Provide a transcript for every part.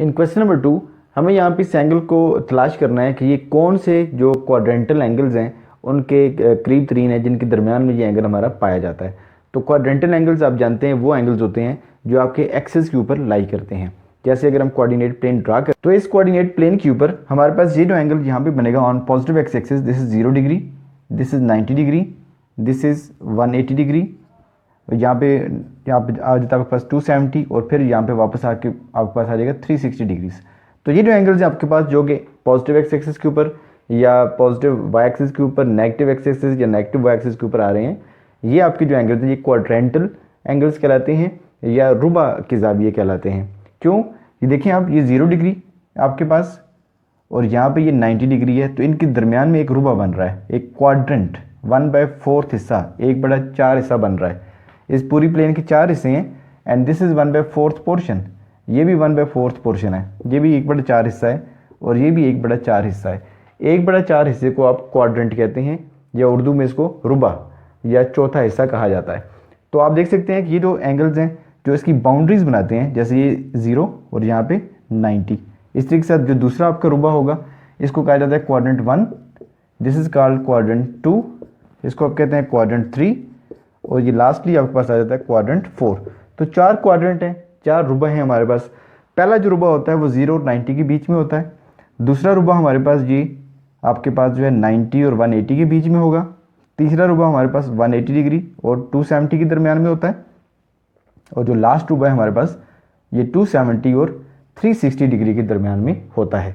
इन question number 2 हमें यहाँ पे इस एंगल को तलाश करना है कि ये कौन से जो क्वाड्रेंटल एंगल्स हैं उनके करीब तरीन है जिनके दरमियान में ये एंगल हमारा पाया जाता है। तो क्वाड्रेंटल एंगल्स आप जानते हैं वो एंगल्स होते हैं जो आपके एक्सिस के ऊपर लाई करते हैं। जैसे अगर हम कोऑर्डिनेट प्लेन ड्रा करें तो इस कोऑर्डिनेट प्लेन के ऊपर हमारे पास ये जो एंगल यहाँ पे बनेगा on positive x axis, this is 0 degree, this is 90 degree, this is 180 degree, यहाँ पे आ जाता है आपके पास 270 और फिर यहाँ पे वापस आके आपके पास आ जाएगा 360 डिग्रीज। तो ये जो एंगल्स हैं आपके पास जो कि पॉजिटिव एक्स एक्सिस के ऊपर या पॉजिटिव वाई एक्सिस के ऊपर, नेगेटिव एक्स एक्सिस या नेगेटिव वाई एक्सिस के ऊपर आ रहे हैं, ये आपके जो एंगल्स हैं ये क्वाड्रेंटल एंगल्स कहलाते हैं या रुबा के ज़ाविये कहलाते हैं। क्यों? ये देखें आप, ये 0 डिग्री आपके पास और यहाँ पे ये 90 डिग्री है, तो इनके दरमियान में एक रुबा बन रहा है, एक क्वाड्रेंट 1/4 हिस्सा, 1/4 हिस्सा बन रहा है। इस पूरी प्लेन के 4 हिस्से हैं एंड दिस इज़ 1/4 पोर्शन, ये भी 1/4 पोर्शन है, ये भी 1/4 हिस्सा है और ये भी 1/4 हिस्सा है। 1/4 हिस्से को आप क्वाड्रेंट कहते हैं या उर्दू में इसको रुबा या चौथा हिस्सा कहा जाता है। तो आप देख सकते हैं कि ये जो एंगल्स हैं जो इसकी बाउंड्रीज बनाते हैं, जैसे ये 0 और यहाँ पे 90, इस तरीके के साथ जो दूसरा आपका रुबा होगा इसको कहा जाता है quadrant 1, this is called quadrant 2, इसको आप कहते हैं क्वाड्रेंट 3 और ये लास्टली आपके पास आ जाता है क्वाड्रेंट 4। तो 4 क्वाड्रेंट हैं, 4 रुबा हैं हमारे पास। पहला जो रुबा होता है वो 0 और 90 के बीच में होता है। दूसरा रुबा हमारे पास ये आपके पास जो है 90 और 180 के बीच में होगा। तीसरा रुबा हमारे पास 180 डिग्री और 270 के दरमियान में होता है और जो लास्ट रुबा है हमारे पास ये 270 और 360 डिग्री के दरमियान में होता है।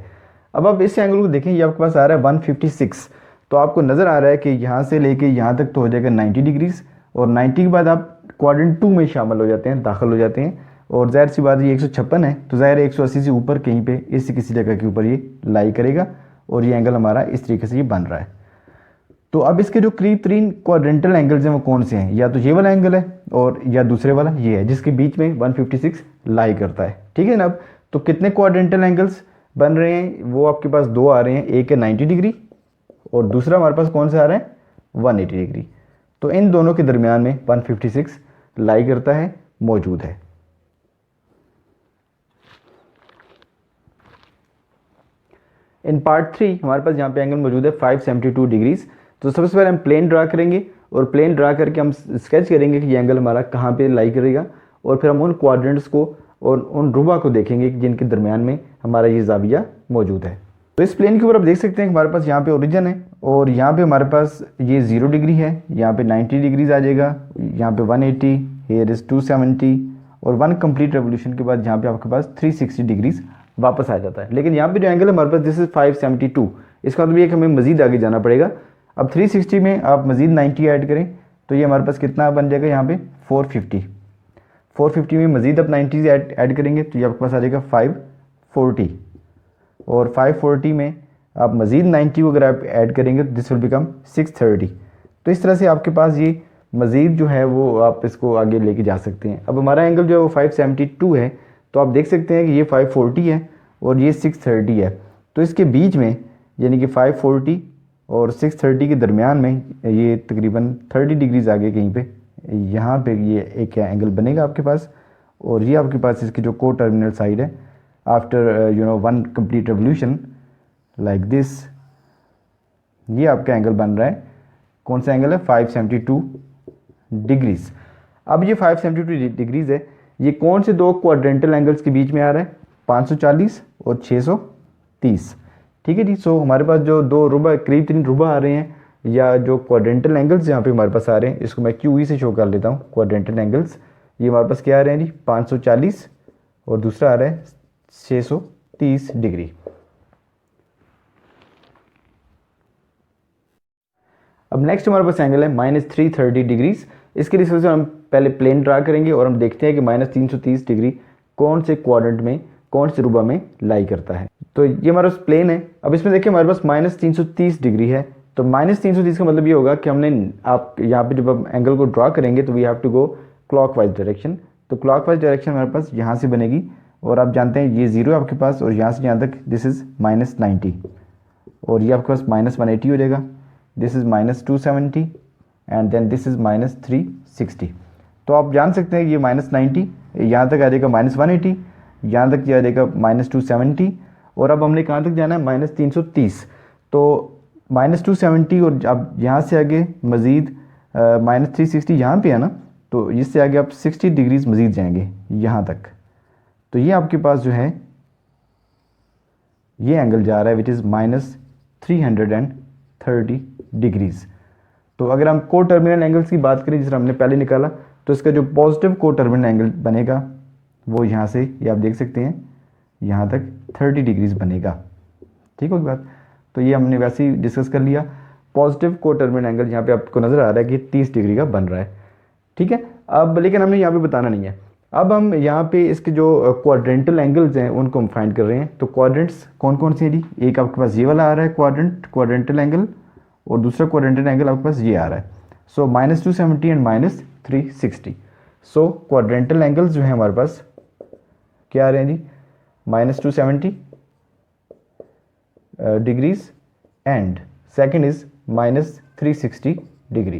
अब आप इस एंगल को देखें, ये आपके पास आ रहा है 156, तो आपको नज़र आ रहा है कि यहाँ से लेके यहाँ तक तो हो जाएगा 90 डिग्रीज और 90 के बाद आप क्वाड्रेंट 2 में शामिल हो जाते हैं, दाखिल हो जाते हैं और जाहिर सी बात ये 156 है तो ज़ाहिर 180 से ऊपर कहीं पे इस किसी जगह के ऊपर ये लाई करेगा और ये एंगल हमारा इस तरीके से ये बन रहा है। तो अब इसके जो करीब तरीन क्वाड्रेंटल एंगल्स हैं वो कौन से हैं? या तो ये वाला एंगल है और या दूसरे वाला ये है जिसके बीच में 156 लाई करता है, ठीक है ना। अब तो कितने क्वाड्रेंटल एंगल्स बन रहे हैं? वो आपके पास 2 आ रहे हैं, एक है 90 डिग्री और दूसरा हमारे पास कौन सा आ रहा है 180 डिग्री। तो इन दोनों के दरमियान में 156 लाई करता है, मौजूद है। इन पार्ट 3 हमारे पास यहाँ पे एंगल मौजूद है 572 डिग्रीज। तो सबसे पहले हम प्लेन ड्रा करेंगे और प्लेन ड्रा करके हम स्केच करेंगे कि ये एंगल हमारा कहाँ पे लाई करेगा और फिर हम उन क्वाड्रेंट्स को और उन रुबा को देखेंगे जिनके दरमियान में हमारा ये ज़ाविया मौजूद है। तो इस प्लेन के ऊपर आप देख सकते हैं हमारे पास यहाँ पे ओरिजिन है और यहाँ पे हमारे पास ये 0 डिग्री है, यहाँ पे 90 डिग्रीज आ जाएगा, यहाँ पे 180, हेयर इज़ 270 और 1 कंप्लीट रेवोल्यूशन के बाद यहाँ पे आपके पास 360 डिग्रीज वापस आ जाता है। लेकिन यहाँ पे जो एंगल है हमारे पास दिस इज 572, इसका मतलब ये कि हमें मज़ीद आगे जाना पड़ेगा। अब 360 में आप मज़ीद 90 ऐड करें तो ये हमारे पास कितना बन जाएगा यहाँ पे 450 में मज़ीद आप 90 ऐड करेंगे तो ये आपके पास आ जाएगा 540 और 540 में आप मज़ीद 90 को अगर आप ऐड करेंगे तो दिस विल बिकम 630। तो इस तरह से आपके पास ये मज़ीद जो है वो आप इसको आगे लेके जा सकते हैं। अब हमारा एंगल जो है वो 572 है, तो आप देख सकते हैं कि ये 540 है और ये 630 है। तो इसके बीच में यानी कि 540 और 630 के दरमियान में ये तकरीबन 30 डिग्रीज आगे कहीं पे यहाँ पे ये एक एंगल बनेगा आपके पास और ये आपके पास इसकी जो को टर्मिनल साइड है after 1 complete revolution like this, ये आपका एंगल बन रहा है। कौन सा एंगल है? 572 डिग्रीज। अब ये 572 डिग्रीज है, ये कौन से 2 क्वाड्रेंटल एंगल्स के बीच में आ रहा है? 540 और 630, ठीक है जी। सो हमारे पास जो 2 रुबा करीब 3 रुबा आ रहे हैं या जो क्वाड्रेंटल एंगल्स यहाँ पे हमारे पास आ रहे हैं, इसको मैं QE से शो कर लेता हूँ। क्वाड्रेंटल एंगल्स ये हमारे पास क्या आ रहे हैं जी 540 और दूसरा आ रहा है 630 डिग्री। अब नेक्स्ट हमारे पास एंगल है -330 डिग्रीज। इसके लिए सबसे हम पहले प्लेन ड्रा करेंगे और हम देखते हैं कि -330 डिग्री कौन से क्वाड्रेंट में, कौन से रुबा में लाई करता है। तो ये हमारे पास प्लेन है। अब इसमें देखिए हमारे पास -330 डिग्री है, तो -330 का मतलब ये होगा कि हमने आप यहाँ पे जब आप एंगल को ड्रा करेंगे तो we have to go clockwise direction. तो क्लॉकवाइज डायरेक्शन हमारे पास यहाँ से बनेगी और आप जानते हैं ये 0 है आपके पास और यहाँ से यहाँ तक दिस इज़ -90 और ये आपके पास -180 हो जाएगा, this is -270 and then this is -360। तो आप जान सकते हैं ये -90 यहाँ तक आ जाएगा -180, यहाँ तक किया जाएगा -270, और अब हमने कहाँ तक जाना है, -330। तो -270 और अब यहाँ से आगे मज़ीद -360 यहाँ पे है ना, तो इससे आगे आप 60 डिग्रीज मज़ीद जाएंगे यहाँ तक। तो ये आपके पास जो है ये एंगल जा रहा है विच इज़ -330 डिग्रीज़। तो अगर हम को टर्मिनल एंगल्स की बात करें, जिसे हमने पहले निकाला, तो इसका जो पॉजिटिव को टर्मिनल एंगल बनेगा वो यहाँ से, ये आप देख सकते हैं, यहाँ तक 30 डिग्रीज़ बनेगा। ठीक होगी बात। तो ये हमने वैसे ही डिस्कस कर लिया। पॉजिटिव को टर्मिनल एंगल यहाँ पे आपको नज़र आ रहा है कि 30 डिग्री का बन रहा है। ठीक है, अब लेकिन हमने यहाँ पे बताना नहीं है। अब हम यहाँ पे इसके जो क्वाड्रेंटल एंगल्स हैं उनको हम फाइंड कर रहे हैं। तो क्वाड्रेंट्स कौन कौन से हैं जी? एक आपके पास ये वाला आ रहा है क्वाड्रेंटल एंगल, और दूसरा क्वाड्रेंटल एंगल आपके पास ये आ रहा है। सो -270 एंड -360। सो क्वाड्रेंटल एंगल्स जो है हमारे पास क्या आ रहे हैं जी? -270 degrees and second is -360 degree.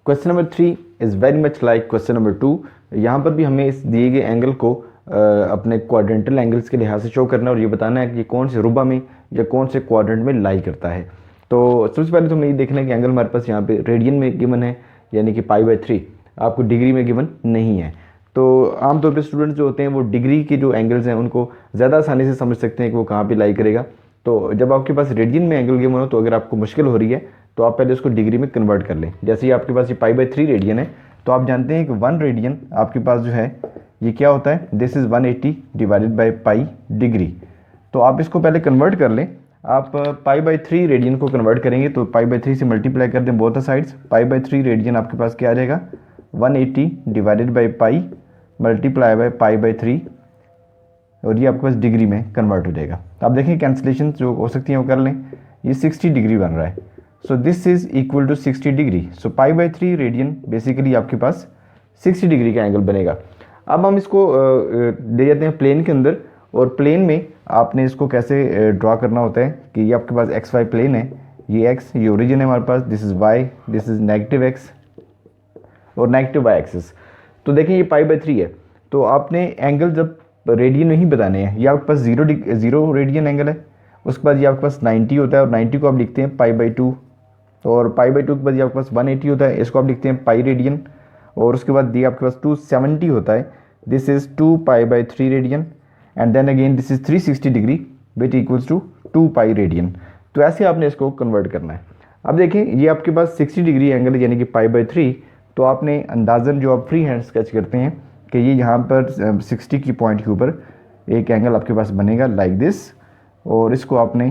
Question number 3 is very much like question number 2। यहाँ पर भी हमें इस दिए गए एंगल को अपने क्वाड्रेंटल एंगल्स के लिहाज से शो करना है और ये बताना है कि कौन से रुबा में या कौन से क्वाड्रेंट में लाई करता है। तो सबसे पहले तो हमें ये देखना है कि एंगल हमारे पास यहाँ पे रेडियन में गिवन है, यानी कि π/3, आपको डिग्री में गिवन नहीं है। तो आमतौर पर स्टूडेंट्स जो होते हैं वो डिग्री के जो एंगल्स हैं उनको ज़्यादा आसानी से समझ सकते हैं कि वो कहाँ पर लाई करेगा। तो जब आपके पास रेडियन में एंगल गिवन हो, तो अगर आपको मुश्किल हो रही है तो आप पहले उसको डिग्री में कन्वर्ट कर लें। जैसे ही आपके पास ये π/3 रेडियन है, तो आप जानते हैं कि 1 रेडियन आपके पास जो है ये क्या होता है, this is 180 divided by pi degree. तो आप इसको पहले कन्वर्ट कर लें। आप π/3 रेडियन को कन्वर्ट करेंगे तो π/3 से मल्टीप्लाई कर दें बोथ द साइड्स। π/3 रेडियन आपके पास क्या आ जाएगा, 180 divided by pi multiply by π/3, और ये आपके पास डिग्री में कन्वर्ट हो जाएगा। आप देखें कैंसिलेशन जो हो सकती है वो कर लें। ये 60 डिग्री बन रहा है, so this is equal to 60 degree. So π/3 radian basically आपके पास 60 डिग्री का एंगल बनेगा। अब हम इसको ले जाते हैं प्लेन के अंदर, और प्लेन में आपने इसको कैसे ड्रा करना होता है कि ये आपके पास XY प्लेन है, ये x ये ओरिजिन है हमारे पास, this is y, this is -x और -y एक्सिस। तो देखें ये π/3 है, तो आपने एंगल जब रेडियन में ही बताने हैं। ये आपके पास 0 रेडियन एंगल है, उसके बाद ये आपके पास 90 होता है, और 90 को आप लिखते हैं π/2, और π/2 के बाद ये आपके पास 180 होता है, इसको आप लिखते हैं पाई रेडियन, और उसके बाद ये आपके पास 270 होता है, this is 2π/3 radian, and then again this is 360 degree which equals to 2π radian. तो ऐसे आपने इसको कन्वर्ट करना है। अब देखें ये आपके पास 60 डिग्री एंगल यानी कि π/3, तो आपने अंदाज़न जो आप फ्री हैंड स्केच करते हैं कि ये यहाँ पर 60 की पॉइंट के ऊपर एक एंगल आपके पास बनेगा लाइक दिस, और इसको आपने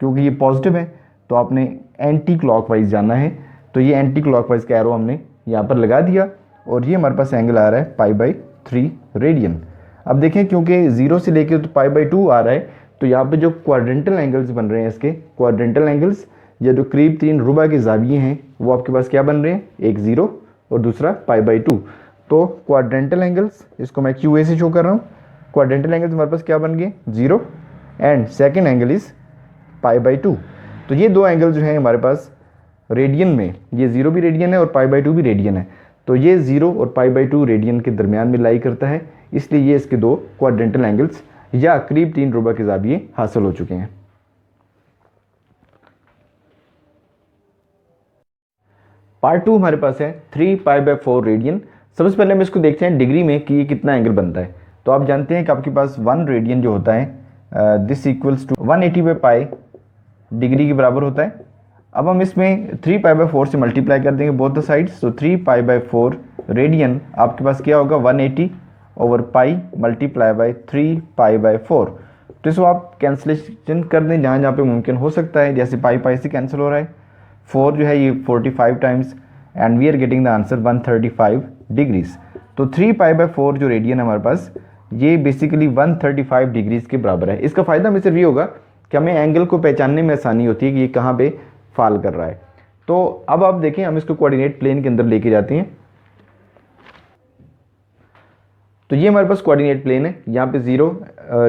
क्योंकि ये पॉजिटिव है तो आपने एंटी क्लॉकवाइज जाना है। तो ये एंटी क्लॉकवाइज का एरो हमने यहाँ पर लगा दिया, और ये हमारे पास एंगल आ रहा है π/3 रेडियन। अब देखें क्योंकि 0 से लेके तो π/2 आ रहा है, तो यहाँ पे जो क्वाड्रेंटल एंगल्स बन रहे हैं, इसके क्वाड्रेंटल एंगल्स या जो करीब 3 रुबा के जाविये हैं वो आपके पास क्या बन रहे हैं, एक 0 और दूसरा π/2। तो क्वाड्रेंटल एंगल्स, इसको मैं QA से शो कर रहा हूँ, क्वाड्रेंटल एंगल्स हमारे पास क्या बन गए, 0 एंड सेकेंड एंगल इज़ π/2। तो ये दो एंगल जो हैं हमारे पास रेडियन में, ये 0 भी रेडियन है और π/2 भी रेडियन है, तो ये 0 और π/2 रेडियन के दरमियान में लाई करता है, इसलिए ये इसके दो क्वाड्रेंटल एंगल्स या करीब 3 रुबा के जाविये हासिल हो चुके हैं। पार्ट 2 हमारे पास है 3π/4 रेडियन। सबसे पहले हम इसको देखते हैं डिग्री में कि ये कितना एंगल बनता है। तो आप जानते हैं कि आपके पास 1 रेडियन जो होता है दिस इक्वल्स टू 180/π डिग्री के बराबर होता है। अब हम इसमें 3π/4 से मल्टीप्लाई कर देंगे बोथ द साइड्स, तो 3π/4 रेडियन आपके पास क्या होगा, 180/π मल्टीप्लाई बाई 3π/4। तो इसको आप कैंसिलेशन कर दें जहाँ जहाँ पे मुमकिन हो सकता है, जैसे पाई से कैंसिल हो रहा है, 4 जो है ये 45 times, and we are getting the answer 135 degrees. तो 3π/4 जो रेडियन है हमारे पास, ये बेसिकली 135 डिग्रीज के बराबर है। इसका फ़ायदा हमें सिर्फ ये होगा कि हमें एंगल को पहचानने में आसानी होती है कि ये कहाँ पे फॉल कर रहा है। तो अब आप देखें हम इसको कोऑर्डिनेट प्लेन के अंदर लेके जाते हैं। तो ये हमारे पास कोऑर्डिनेट प्लेन है, यहाँ पे 0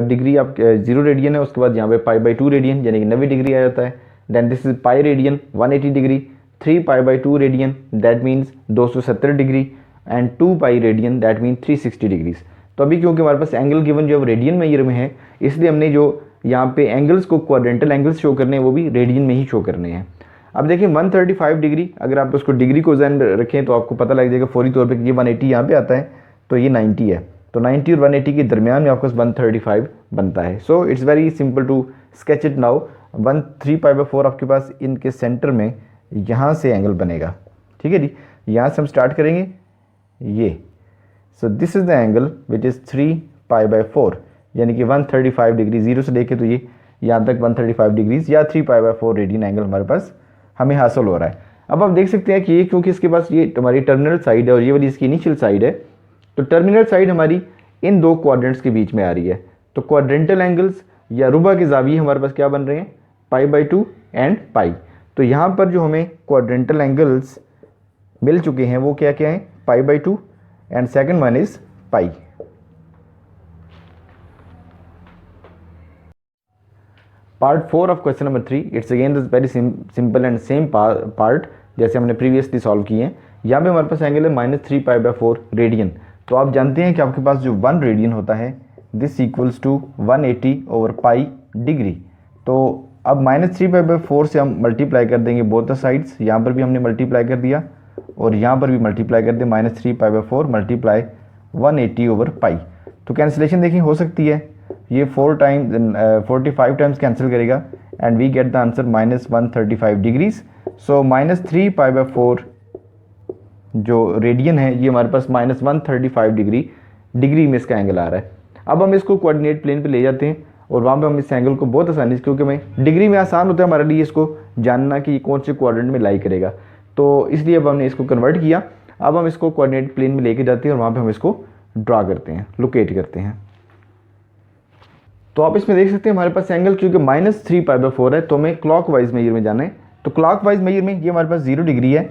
डिग्री आप 0 रेडियन है, उसके बाद यहाँ पे π/2 रेडियन यानी कि 90 डिग्री आ जाता है, then this is pi radian 180 degree, 3 pi by 2 radian that means 270 degree and 2 pi radian that mean 360 degrees. तो अभी क्योंकि हमारे पास एंगल गिवन जो रेडियन मेजर में है, इसलिए हमने जो यहाँ पे एंगल्स को क्वाड्रेंटल एंगल्स शो करने हैं वो भी रेडियन में ही शो करने हैं। अब देखिए 135 डिग्री, अगर आप उसको डिग्री को जहन रखें तो आपको पता लग जाएगा फौरी तौर पे कि ये 180 यहाँ पे आता है तो ये 90 है, तो 90 और 180 के दरमियान में आपको 135 बनता है। So it's very simple to sketch it now. 3 pi by 4 आपके पास इनके सेंटर में यहाँ से एंगल बनेगा, ठीक है जी। यहाँ से हम स्टार्ट करेंगे ये, so this is the angle which is 3 pi by 4 यानी कि 135 डिग्री, जीरो से लेके तो ये यहाँ तक 135 डिग्रीज या 3 पाई बाई 4 रेडियन एंगल हमारे पास हमें हासिल हो रहा है। अब आप देख सकते हैं कि ये क्योंकि इसके पास ये हमारी टर्मिनल साइड है और ये वाली इसकी इनिशियल साइड है, तो टर्मिनल साइड हमारी इन दो क्वाड्रेंट्स के बीच में आ रही है। तो क्वाड्रेंटल एंगल्स या रुबा के जाविये हमारे पास क्या बन रहे हैं, पाई बाई 2 एंड पाई। तो यहाँ पर जो हमें क्वाड्रेंटल एंगल्स मिल चुके हैं वो क्या क्या हैं, पाई by 2 and second one is pi. Part 4 of question number 3, it's again this very simple and same part जैसे हमने प्रीवियसली सॉल्व किए हैं। यहाँ पे हमारे पास एंगल है -3 पाई बाई 4 रेडियन। तो आप जानते हैं कि आपके पास जो 1 रेडियन होता है this equals to 180 over pi degree. तो अब -3 पाई बाई 4 से हम मल्टीप्लाई कर देंगे बोथ द साइड्स, यहाँ पर भी हमने मल्टीप्लाई कर दिया और यहाँ पर भी मल्टीप्लाई कर दिया, -3 pi by 4 multiply 180 over pi. तो कैंसिलेशन देखिए हो सकती है, ये 45 टाइम्स कैंसिल करेगा and we get the answer -135 degrees. So -3 pi by 4 जो रेडियन है ये हमारे पास -135 डिग्री में इसका एंगल आ रहा है। अब हम इसको कोऑर्डिनेट प्लेन पे ले जाते हैं और वहाँ पे हम इस एंगल को बहुत आसानी से, क्योंकि हमें डिग्री में आसान होता है हमारे लिए इसको जानना कि ये कौन से क्वाड्रेंट में लाई करेगा, तो इसलिए अब हमने इसको कन्वर्ट किया। अब हम इसको कोऑर्डिनेट प्लेन में लेके जाते हैं और वहाँ पे हम इसको ड्रा करते हैं, लोकेट करते हैं। तो आप इसमें देख सकते हैं हमारे पास एंगल क्योंकि -3 पाई बाई 4 है तो हमें क्लॉक वाइज मेजर में जाना है। तो क्लॉक वाइज मेजर में ये हमारे पास 0 डिग्री है,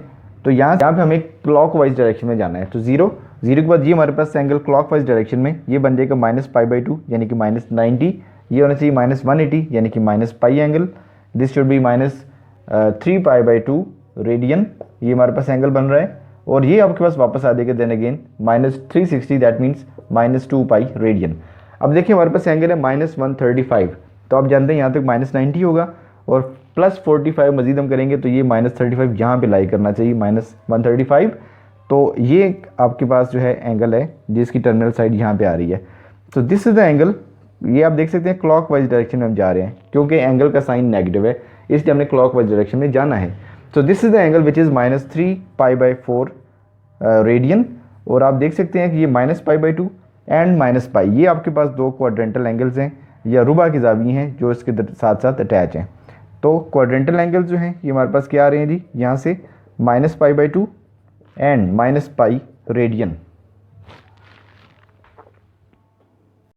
तो यहाँ पे हमें क्लॉक वाइज डायरेक्शन में जाना है। तो 0 के बाद ये हमारे पास एंगल क्लॉक वाइज डायरेक्शन में ये बन जाएगा -π/2 यानी कि -90, ये होना चाहिए -180 यानी कि -pi angle. This should be -3 pi radian, ये हमारे पास एंगल बन रहा है। और ये आपके पास वापस आ जाएगा then again -360 that means -2 pi radian. अब देखिए हमारे पास एंगल है -135, तो आप जानते हैं यहाँ तक -90 होगा और +45 मजीद हम करेंगे तो ये -35 यहाँ पे लाई करना चाहिए -135। तो ये आपके पास जो है एंगल है जिसकी टर्मिनल साइड यहाँ पे आ रही है। तो दिस इज द एंगल, ये आप देख सकते हैं क्लॉक वाइज डायरेक्शन में हम जा रहे हैं क्योंकि एंगल का साइन नेगेटिव है इसलिए हमने क्लॉक वाइज डायरेक्शन में जाना है। तो this is the angle which is -3 pi by 4 radian. और आप देख सकते हैं कि ये -π/2 एंड -पाई, ये आपके पास दो क्वाड्रेंटल एंगल्स हैं या रुबा की जाविये हैं जो इसके साथ साथ अटैच हैं। तो क्वाड्रेंटल एंगल्स जो हैं ये हमारे पास क्या आ रहे हैं जी, यहाँ से -π/2 एंड -पाई रेडियन।